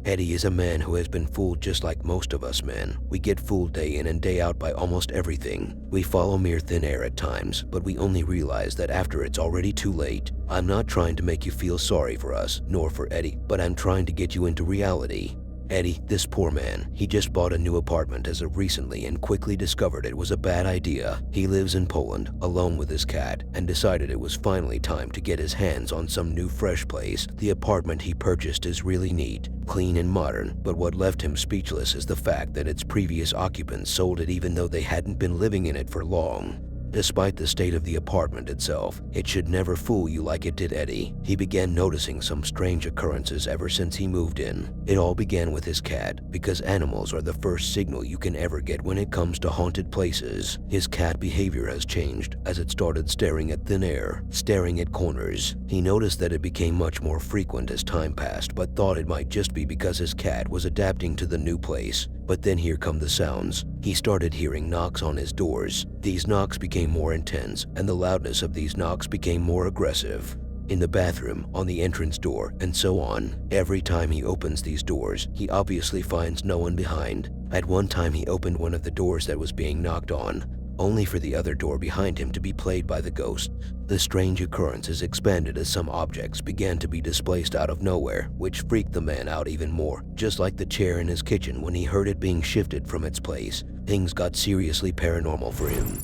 Eddie is a man who has been fooled just like most of us men. We get fooled day in and day out by almost everything. We follow mere thin air at times, but we only realize that after it's already too late. I'm not trying to make you feel sorry for us, nor for Eddie, but I'm trying to get you into reality. Eddie, this poor man, he just bought a new apartment as of recently and quickly discovered it was a bad idea. He lives in Poland, alone with his cat, and decided it was finally time to get his hands on some new fresh place. The apartment he purchased is really neat, clean and modern, but what left him speechless is the fact that its previous occupants sold it even though they hadn't been living in it for long. Despite the state of the apartment itself, it should never fool you like it did Eddie. He began noticing some strange occurrences ever since he moved in. It all began with his cat, because animals are the first signal you can ever get when it comes to haunted places. His cat behavior has changed as it started staring at thin air, staring at corners. He noticed that it became much more frequent as time passed, but thought it might just be because his cat was adapting to the new place. But then here come the sounds. He started hearing knocks on his doors. These knocks became more intense, and the loudness of these knocks became more aggressive. In the bathroom, on the entrance door, and so on. Every time he opens these doors, he obviously finds no one behind. At one time he opened one of the doors that was being knocked on, only for the other door behind him to be played by the ghost. The strange occurrences expanded as some objects began to be displaced out of nowhere, which freaked the man out even more, just like the chair in his kitchen when he heard it being shifted from its place. Things got seriously paranormal for him.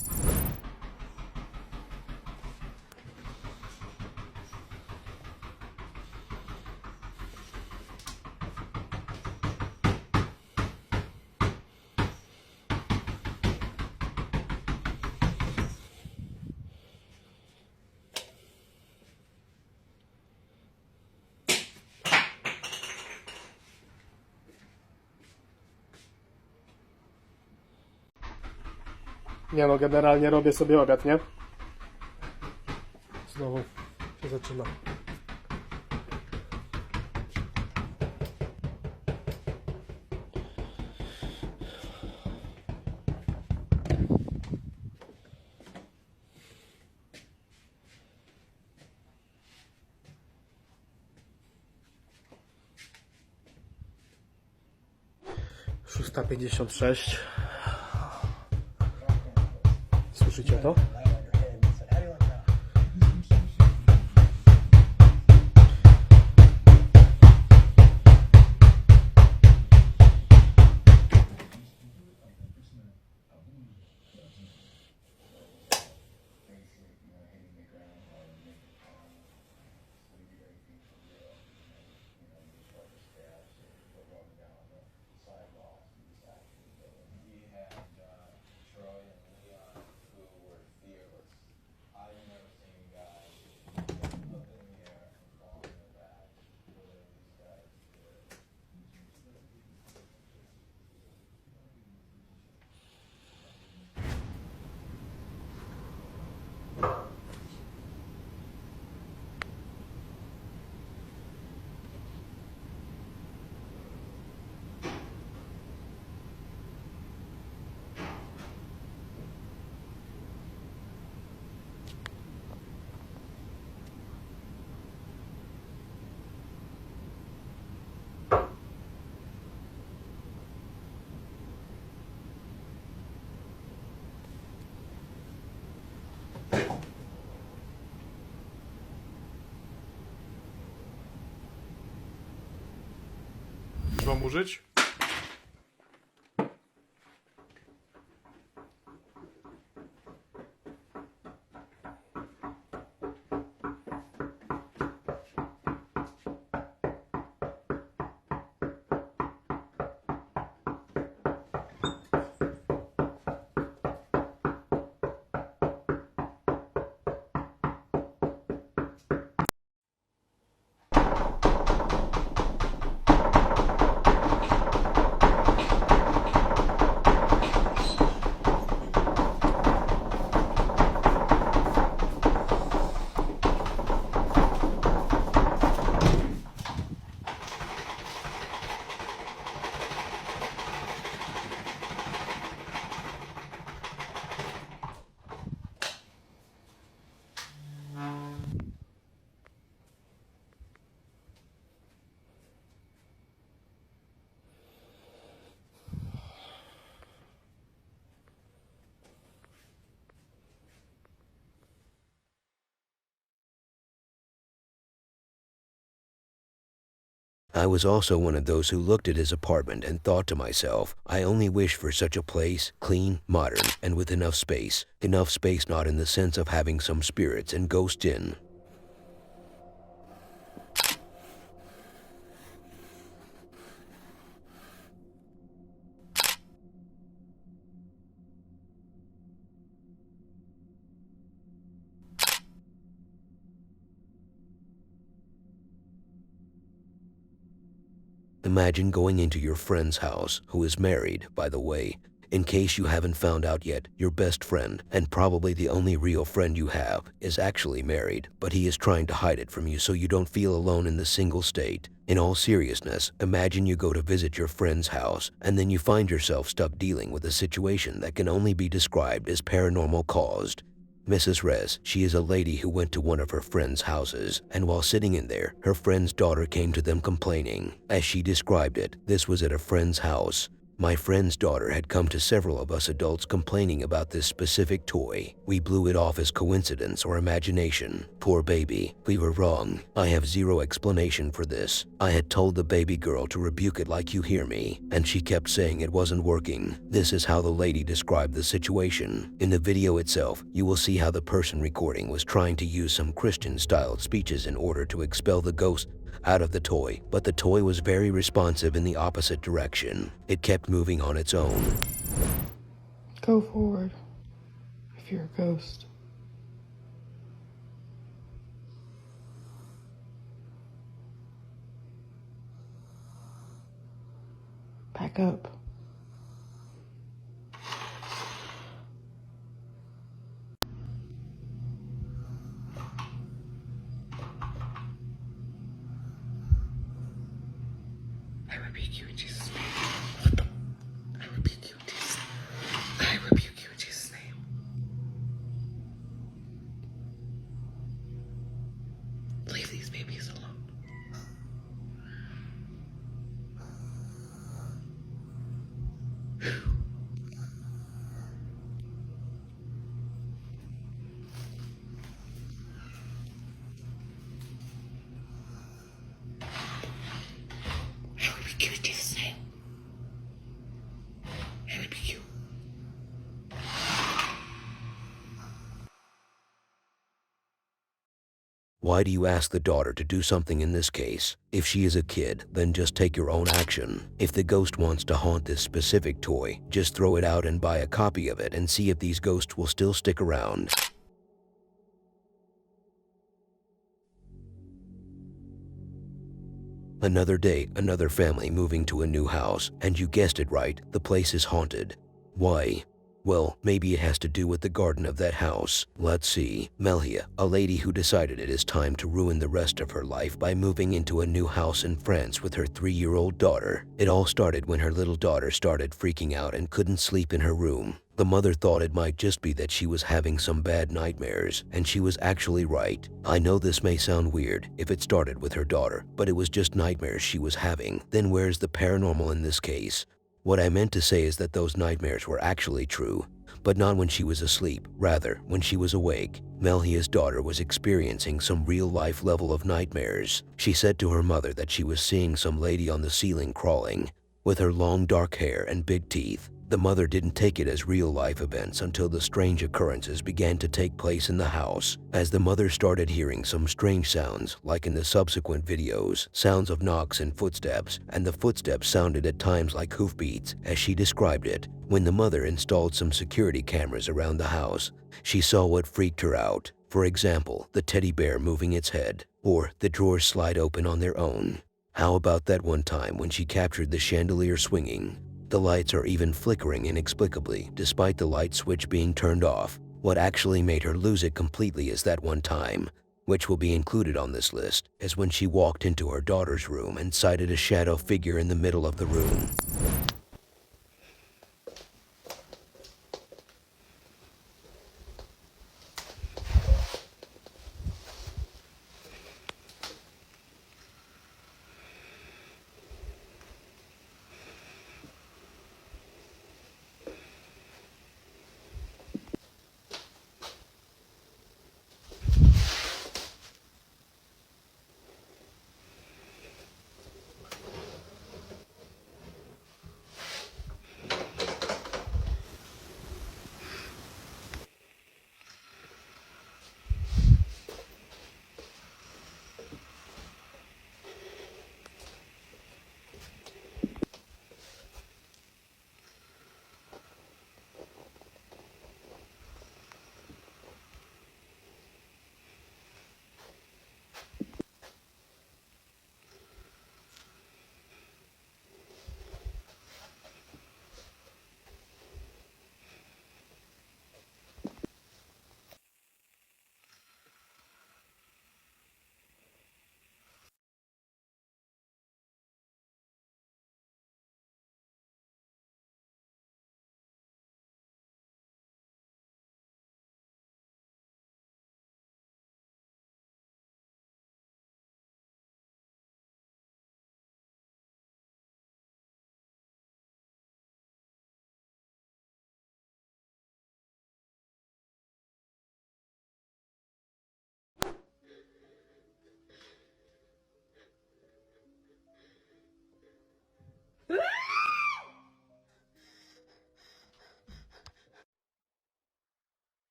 Nie no, generalnie robię sobie obiad, nie? Znowu się zaczyna. Szósta 56. Słyszycie to? Wam użyć? I was also one of those who looked at his apartment and thought to myself, I only wish for such a place, clean, modern, and with enough space. Enough space not in the sense of having some spirits and ghosts in. Imagine going into your friend's house, who is married, by the way. In case you haven't found out yet, your best friend, and probably the only real friend you have, is actually married, but he is trying to hide it from you so you don't feel alone in the single state. In all seriousness, imagine you go to visit your friend's house, and then you find yourself stuck dealing with a situation that can only be described as paranormal caused. Mrs. Rez, she is a lady who went to one of her friend's houses, and while sitting in there, her friend's daughter came to them complaining. As she described it, this was at a friend's house. My friend's daughter had come to several of us adults complaining about this specific toy. We blew it off as coincidence or imagination. Poor baby, we were wrong. I have zero explanation for this. I had told the baby girl to rebuke it like you hear me, and she kept saying it wasn't working. This is how the lady described the situation. In the video itself, you will see how the person recording was trying to use some Christian-styled speeches in order to expel the ghost out of the toy, but the toy was very responsive in the opposite direction. It kept moving on its own. Go forward if you're a ghost. Back up. I rebuke you in Jesus' name. What the? I rebuke you in Jesus' name. I rebuke you in Jesus' name. Leave these babies alone. I rebuke you in Jesus' name. I rebuke you. Why do you ask the daughter to do something in this case? If she is a kid, then just take your own action. If the ghost wants to haunt this specific toy, just throw it out and buy a copy of it and see if these ghosts will still stick around. Another day, another family moving to a new house, and you guessed it right, the place is haunted. Why? Well, maybe it has to do with the garden of that house. Let's see. Melhia, a lady who decided it is time to ruin the rest of her life by moving into a new house in France with her 3-year-old daughter. It all started when her little daughter started freaking out and couldn't sleep in her room. The mother thought it might just be that she was having some bad nightmares, and she was actually right. I know this may sound weird if it started with her daughter, but it was just nightmares she was having. Then where's the paranormal in this case? What I meant to say is that those nightmares were actually true, but not when she was asleep, rather when she was awake. Melhia's daughter was experiencing some real-life level of nightmares. She said to her mother that she was seeing some lady on the ceiling crawling, with her long dark hair and big teeth. The mother didn't take it as real-life events until the strange occurrences began to take place in the house. As the mother started hearing some strange sounds, like in the subsequent videos, sounds of knocks and footsteps, and the footsteps sounded at times like hoofbeats, as she described it. When the mother installed some security cameras around the house, she saw what freaked her out. For example, the teddy bear moving its head, or the drawers slide open on their own. How about that one time when she captured the chandelier swinging? The lights are even flickering inexplicably, despite the light switch being turned off. What actually made her lose it completely is that one time, which will be included on this list, is when she walked into her daughter's room and sighted a shadow figure in the middle of the room.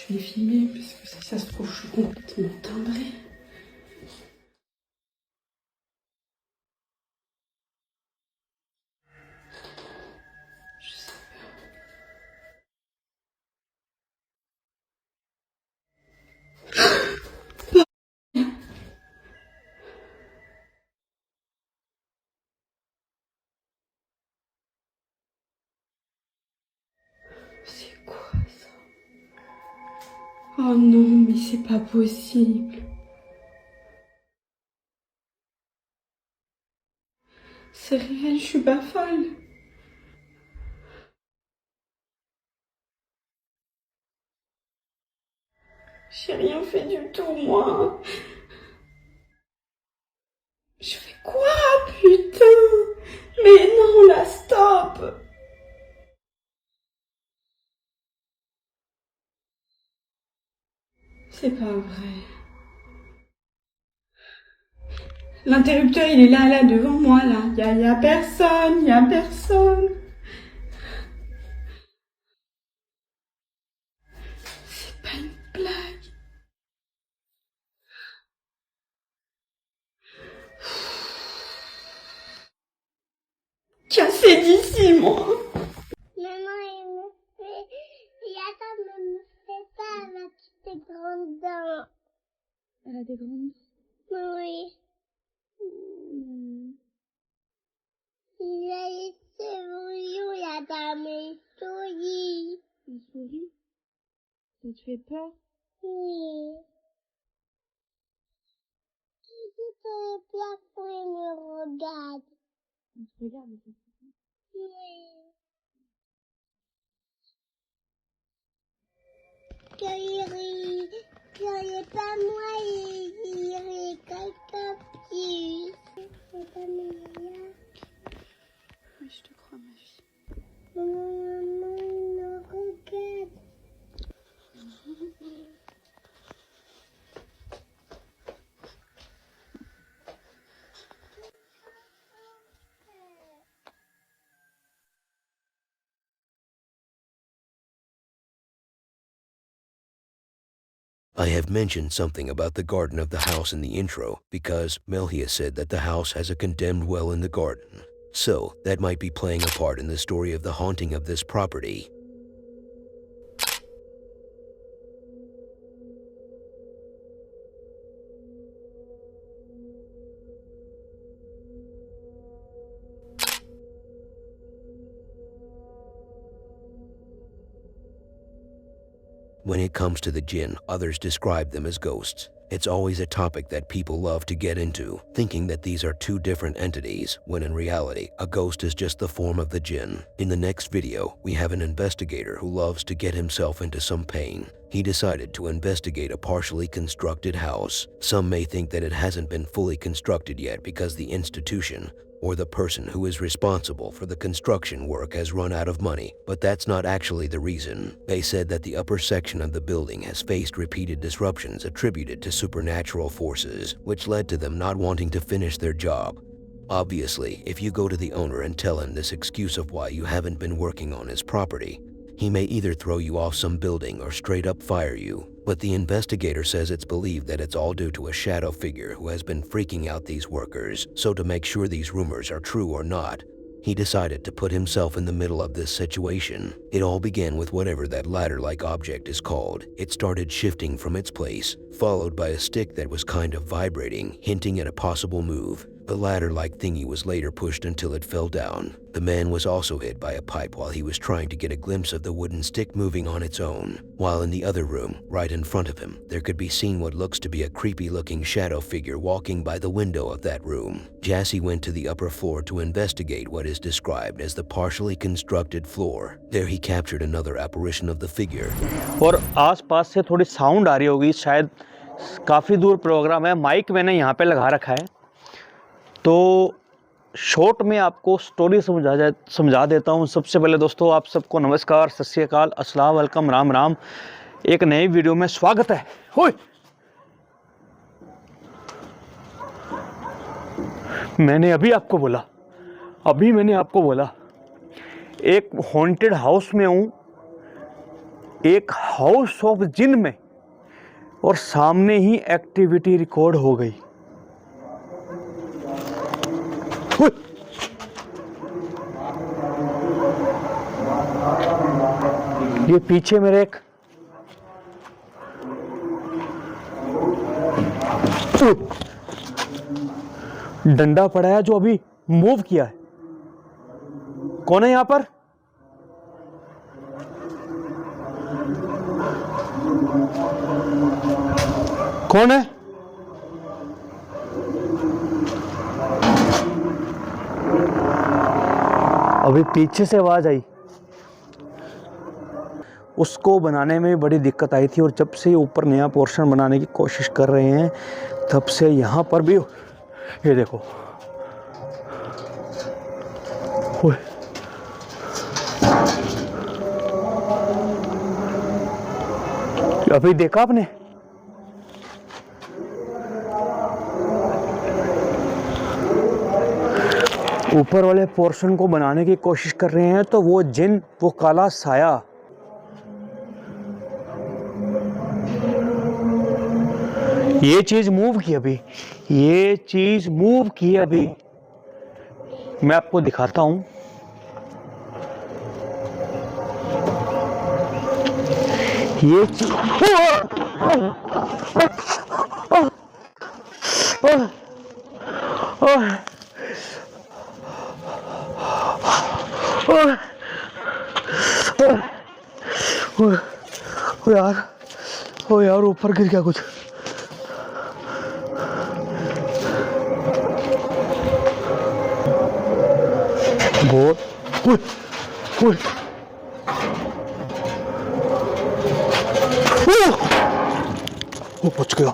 Je vais filmer parce que si ça se trouve, je suis complètement timbrée. Je sais pas. C'est quoi ça? Oh non, mais c'est pas possible. C'est réel, je suis pas folle. J'ai rien fait du tout, moi. Je fais quoi, putain? Mais non, là, stop. C'est pas vrai. L'interrupteur, il est là, devant moi, là. Y a personne, y a personne. C'est pas une blague. Cassez d'ici, moi. Maman, Yata me fait pas avec tes grandes dents. Elle a des grandes. Oui. Il a laissé bouillon, Yata me sourit. Une souris? Ça te fait peur? Oui. Il peut le plafond et me regarde. On te regarde, mais Oui. Quand il est pas moi, il irait quelqu'un plus. C'est pas Maria. oui, je te crois, ma fille. Maman, il me regarde. I have mentioned something about the garden of the house in the intro because Melhia said that the house has a condemned well in the garden. So, that might be playing a part in the story of the haunting of this property. When it comes to the jinn, others describe them as ghosts. It's always a topic that people love to get into, thinking that these are two different entities, when in reality, a ghost is just the form of the jinn. In the next video, we have an investigator who loves to get himself into some pain. He decided to investigate a partially constructed house. Some may think that it hasn't been fully constructed yet because the institution, or the person who is responsible for the construction work has run out of money, but that's not actually the reason. They said that the upper section of the building has faced repeated disruptions attributed to supernatural forces, which led to them not wanting to finish their job. Obviously, if you go to the owner and tell him this excuse of why you haven't been working on his property, he may either throw you off some building or straight up fire you. But the investigator says it's believed that it's all due to a shadow figure who has been freaking out these workers. So to make sure these rumors are true or not, he decided to put himself in the middle of this situation. It all began with whatever that ladder-like object is called. It started shifting from its place, followed by a stick that was kind of vibrating, hinting at a possible move. The ladder-like thingy was later pushed until it fell down. The man was also hit by a pipe while he was trying to get a glimpse of the wooden stick moving on its own. While in the other room, right in front of him, there could be seen what looks to be a creepy-looking shadow figure walking by the window of that room. Jassy went to the upper floor to investigate what is described as the partially constructed floor. There he captured another apparition of the figure. और आस-पास से थोड़ी sound आ रही होगी, शायद काफ़ी दूर programme है। माइक मैंने यहाँ पे लगा रखा है, तो शॉर्ट में आपको स्टोरी समझा देता हूँ। सबसे पहले दोस्तों, आप सबको नमस्कार, सत श्री अकाल, अस्सलाम वालेकुम, राम राम। एक नई वीडियो में स्वागत है। होय, मैंने अभी आपको बोला एक हॉन्टेड हाउस में हूँ एक हाउस ऑफ जिन में, और सामने ही एक्टिविटी रिकॉर्ड हो गई। ये पीछे मेरे एक डंडा पड़ा है जो अभी मूव किया है। कौन है यहां पर? कौन है? अभी पीछे से आवाज आई। उसको बनाने में बड़ी दिक्कत आई थी, और जब से ऊपर नया पोर्शन बनाने की कोशिश कर रहे हैं तब से यहाँ पर भी, ये देखो, अभी देखा आपने? ऊपर वाले पोर्शन को बनाने की कोशिश कर रहे हैं तो वो जिन, वो काला साया, ये चीज मूव की अभी, ये चीज मूव की अभी। मैं आपको दिखाता हूं। ये चीज ओ यार ऊपर गिर गया कुछ। बहुत वो बच गया,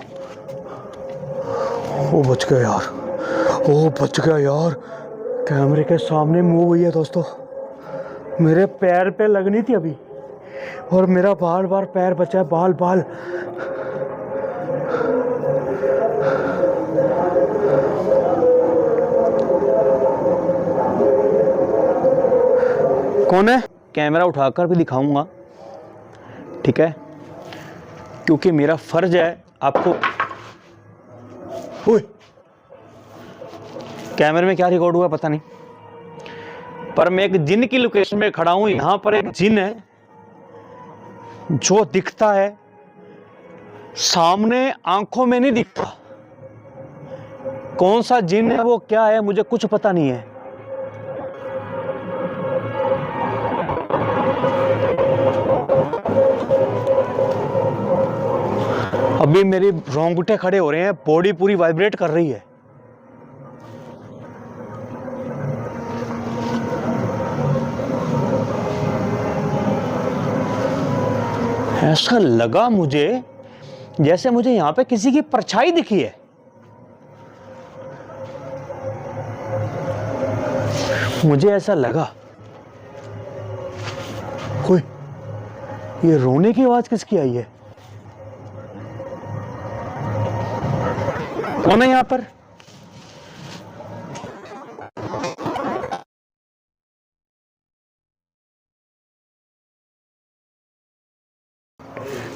वो बच गया यार, वो बच गया यार। कैमरे के सामने मूव हुई है दोस्तों। मेरे पैर पे लगनी थी अभी, और मेरा बार बार पैर बचा है, बाल बाल। कौन है? कैमरा उठाकर भी दिखाऊंगा, ठीक है, क्योंकि मेरा फर्ज है आपको। कैमरे में क्या रिकॉर्ड हुआ पता नहीं, पर मैं एक जिन की लोकेशन में खड़ा हूं। यहां पर एक जिन है जो दिखता है, सामने आंखों में नहीं दिखता। कौन सा जिन है, वो क्या है, मुझे कुछ पता नहीं है। अभी मेरी रोंगटे खड़े हो रहे हैं, बॉडी पूरी वाइब्रेट कर रही है। ऐसा लगा मुझे जैसे मुझे यहां पे किसी की परछाई दिखी है। मुझे ऐसा लगा। कोई, ये रोने की आवाज किसकी आई है? कौन है यहां पर?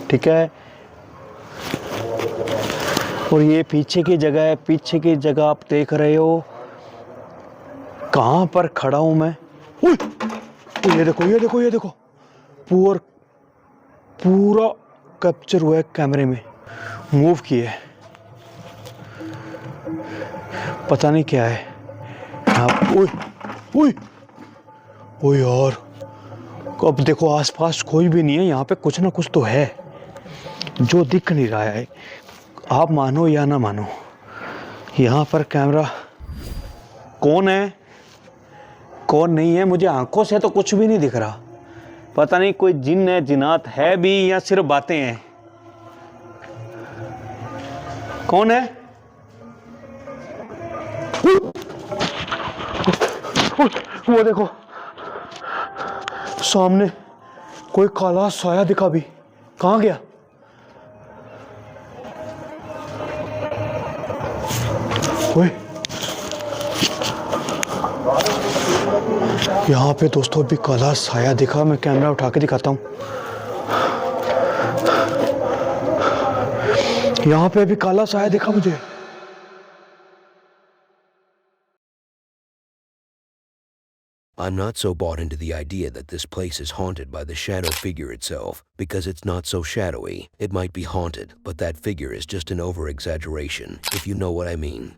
ठीक है, और ये पीछे की जगह है। पीछे की जगह आप देख रहे हो कहां पर खड़ा हूं मैं। ये देखो, ये देखो, ये देखो, पूरा कैप्चर हुआ है कैमरे में, मूव किए। पता नहीं क्या है। ओए यार, अब देखो आसपास कोई भी नहीं है, यहाँ पे कुछ ना कुछ तो है जो दिख नहीं रहा है। आप मानो या ना मानो, यहाँ पर कैमरा, कौन है कौन नहीं है, मुझे आंखों से तो कुछ भी नहीं दिख रहा। पता नहीं कोई जिन है, जिनात है भी, या सिर्फ बातें हैं। कौन है? वो देखो सामने कोई काला साया दिखा भी। कहां गया? ओए, यहां पे दोस्तों भी काला साया दिखा। मैं कैमरा उठा के दिखाता हूं। यहाँ पे भी काला साया दिखा मुझे। I'm not so bought into the idea that this place is haunted by the shadow figure itself, because it's not so shadowy. It might be haunted, but that figure is just an over-exaggeration, if you know what I mean.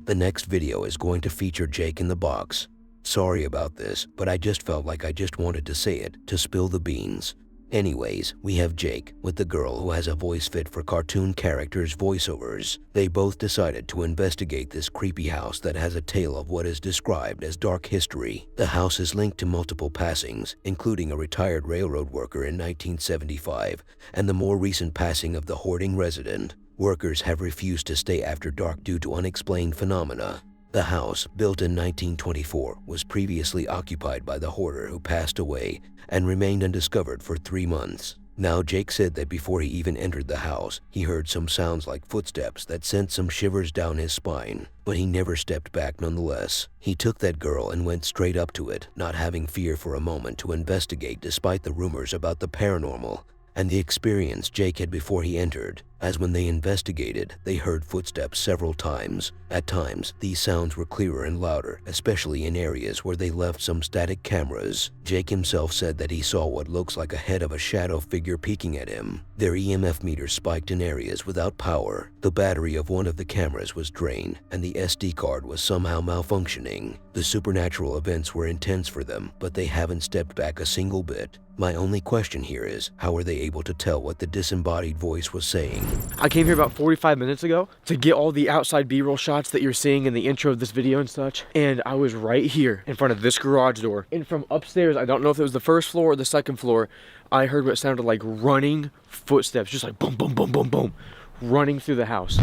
The next video is going to feature Jake in the box. Sorry about this, but I just felt like I just wanted to say it, to spill the beans. Anyways, we have Jake with the girl who has a voice fit for cartoon characters' voiceovers. They both decided to investigate this creepy house that has a tale of what is described as dark history. The house is linked to multiple passings, including a retired railroad worker in 1975 and the more recent passing of the hoarding resident. Workers have refused to stay after dark due to unexplained phenomena. The house, built in 1924, was previously occupied by the hoarder who passed away and remained undiscovered for 3 months. Now, Jake said that before he even entered the house, he heard some sounds like footsteps that sent some shivers down his spine, but he never stepped back nonetheless. He took that girl and went straight up to it, not having fear for a moment to investigate despite the rumors about the paranormal and the experience Jake had before he entered, as when they investigated, they heard footsteps several times. At times, these sounds were clearer and louder, especially in areas where they left some static cameras. Jake himself said that he saw what looks like a head of a shadow figure peeking at him. Their EMF meter spiked in areas without power. The battery of one of the cameras was drained, and the SD card was somehow malfunctioning. The supernatural events were intense for them, but they haven't stepped back a single bit. My only question here is, how were they able to tell what the disembodied voice was saying? I came here about 45 minutes ago to get all the outside B-roll shots that you're seeing in the intro of this video and such. And I was right here in front of this garage door. And from upstairs, I don't know if it was the first floor or the second floor, I heard what sounded like running footsteps, just like boom, boom, boom, boom, boom, running through the house.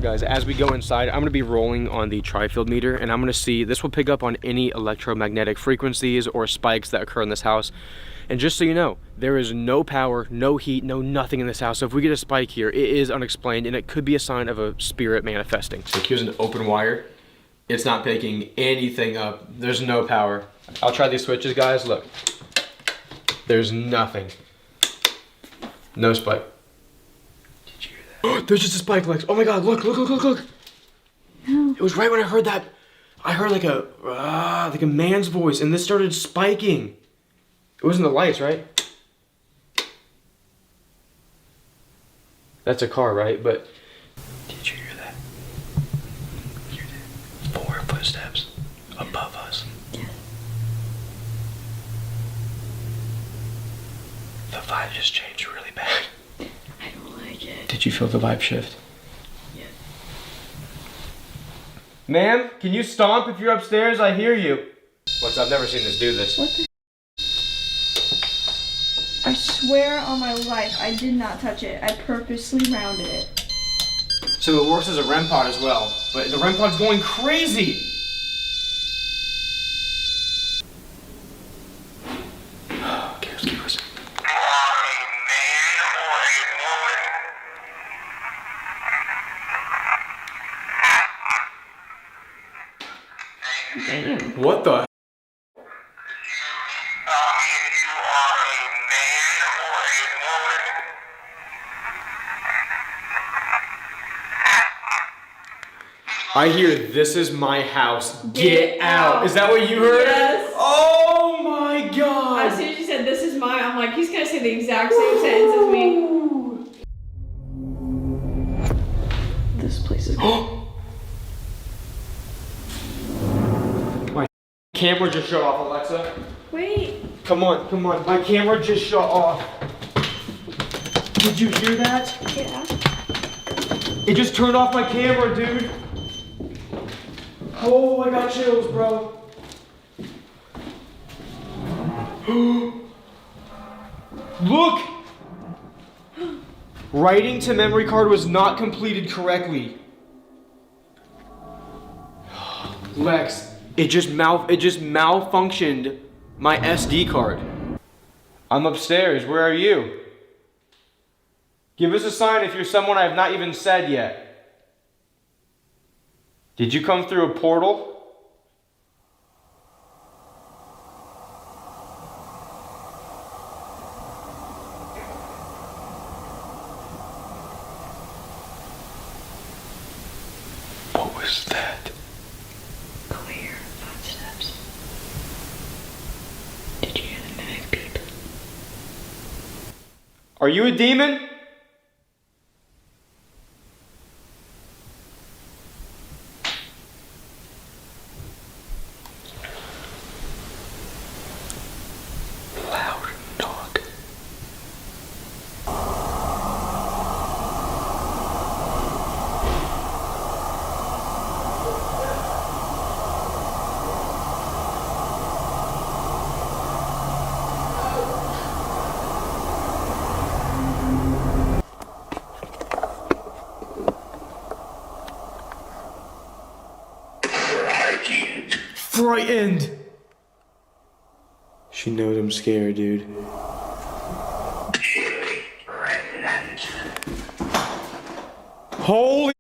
Guys, as we go inside, I'm going to be rolling on the tri-field meter, and I'm going to see, this will pick up on any electromagnetic frequencies or spikes that occur in this house. And just so you know, there is no power, no heat, no nothing in this house. So if we get a spike here, it is unexplained, and it could be a sign of a spirit manifesting. So here's an open wire. It's not picking anything up. There's no power. I'll try these switches, guys. Look, there's nothing. No spike. There's just a spike, Lex. Oh my God, look, look, look, look, look. No. It was right when I heard that. I heard like a man's voice, and this started spiking. It wasn't the lights, right? That's a car, right? But did you hear that? You did. 4 footsteps above us. Yeah. The vibe just changed really bad. Did you feel the vibe shift? Yeah. Ma'am, can you stomp if you're upstairs? I hear you. What's, I've never seen this do this. What the? I swear on my life, I did not touch it. I purposely rounded it. So it works as a REM pod as well, but the REM pod's going crazy. Okay, let's keep listening. Damn. What the? I hear, "This is my house. Get out." Is that what you heard? Yes. Oh my God. As soon as you said, "This is mine," I'm like, he's gonna say the exact same sentence as me. This place is My camera just shut off, Alexa. Wait. Come on, come on. My camera just shut off. Did you hear that? Yeah. It just turned off my camera, dude. Oh, I got chills, bro. Look! Writing to memory card was not completed correctly. Lex, it just malfunctioned my SD card. I'm upstairs. Where are you? Give us a sign if you're someone I have not even said yet. Did you come through a portal? What was that? Clear footsteps. Did you hear the mimic beep? Are you a demon? Loud dog. Frightened. She knows I'm scared, dude. Holy.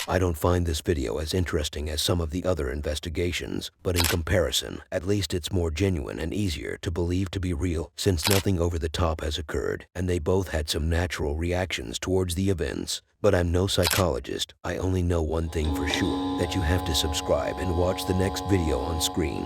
I don't find this video as interesting as some of the other investigations, but in comparison, at least it's more genuine and easier to believe to be real since nothing over the top has occurred, and they both had some natural reactions towards the events. But I'm no psychologist. I only know one thing for sure, that you have to subscribe and watch the next video on screen.